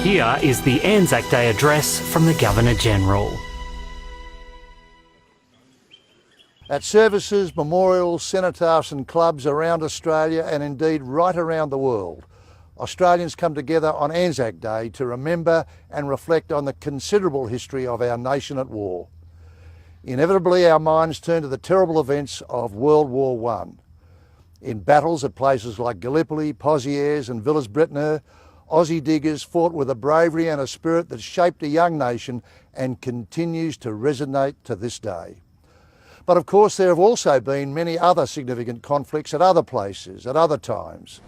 Here is the Anzac Day address from the Governor-General. At services, memorials, cenotaphs and clubs around Australia and indeed right around the world, Australians come together on Anzac Day to remember and reflect on the considerable history of our nation at war. Inevitably, our minds turn to the terrible events of World War I. In battles at places like Gallipoli, Pozieres and Villers-Bretonneux, Aussie diggers fought with a bravery and a spirit that shaped a young nation and continues to resonate to this day. But of course there have also been many other significant conflicts at other places, at other times.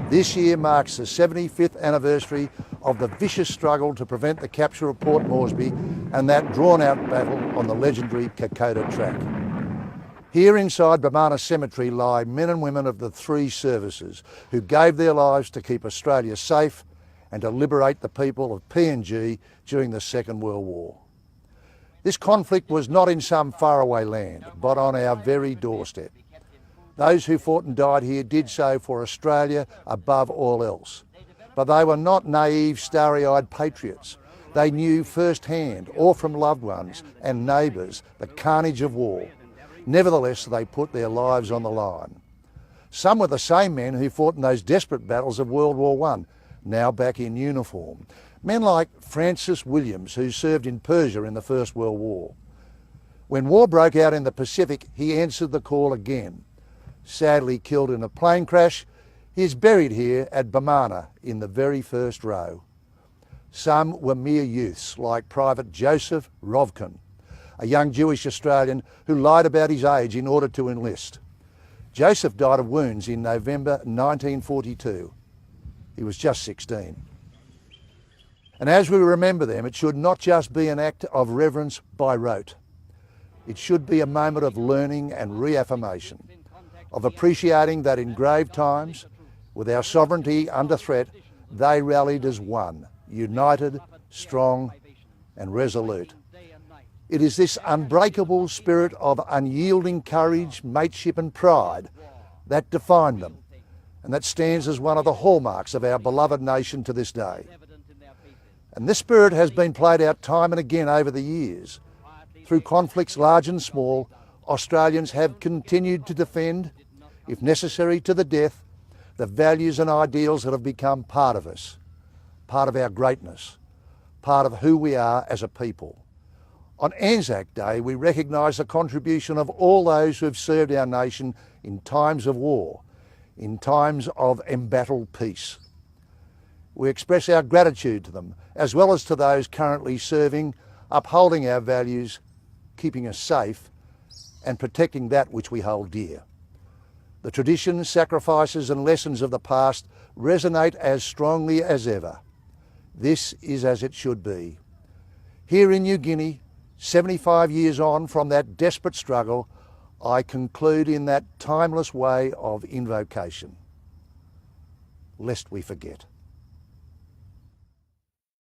This year marks the 75th anniversary of the vicious struggle to prevent the capture of Port Moresby and that drawn-out battle on the legendary Kokoda track. Here inside Bomana Cemetery lie men and women of the three services who gave their lives to keep Australia safe and to liberate the people of PNG during the Second World War. This conflict was not in some faraway land, but on our very doorstep. Those who fought and died here did so for Australia above all else. But they were not naive, starry-eyed patriots. They knew firsthand, or from loved ones and neighbours, the carnage of war. Nevertheless, they put their lives on the line. Some were the same men who fought in those desperate battles of World War I, now back in uniform. Men like Francis Williams, who served in Persia in the First World War. When war broke out in the Pacific, he answered the call again. Sadly killed in a plane crash, he is buried here at Bomana in the very first row. Some were mere youths, like Private Joseph Rovkin, a young Jewish Australian who lied about his age in order to enlist. Joseph died of wounds in November 1942. He was just 16. And as we remember them, it should not just be an act of reverence by rote. It should be a moment of learning and reaffirmation, of appreciating that in grave times, with our sovereignty under threat, they rallied as one, united, strong and resolute. It is this unbreakable spirit of unyielding courage, mateship and pride that defined them and that stands as one of the hallmarks of our beloved nation to this day. And this spirit has been played out time and again over the years. Through conflicts large and small, Australians have continued to defend, if necessary to the death, the values and ideals that have become part of us, part of our greatness, part of who we are as a people. On Anzac Day, we recognise the contribution of all those who have served our nation in times of war, in times of embattled peace. We express our gratitude to them, as well as to those currently serving, upholding our values, keeping us safe, and protecting that which we hold dear. The traditions, sacrifices and lessons of the past resonate as strongly as ever. This is as it should be. Here in New Guinea, 75 years on from that desperate struggle, I conclude in that timeless way of invocation, lest we forget.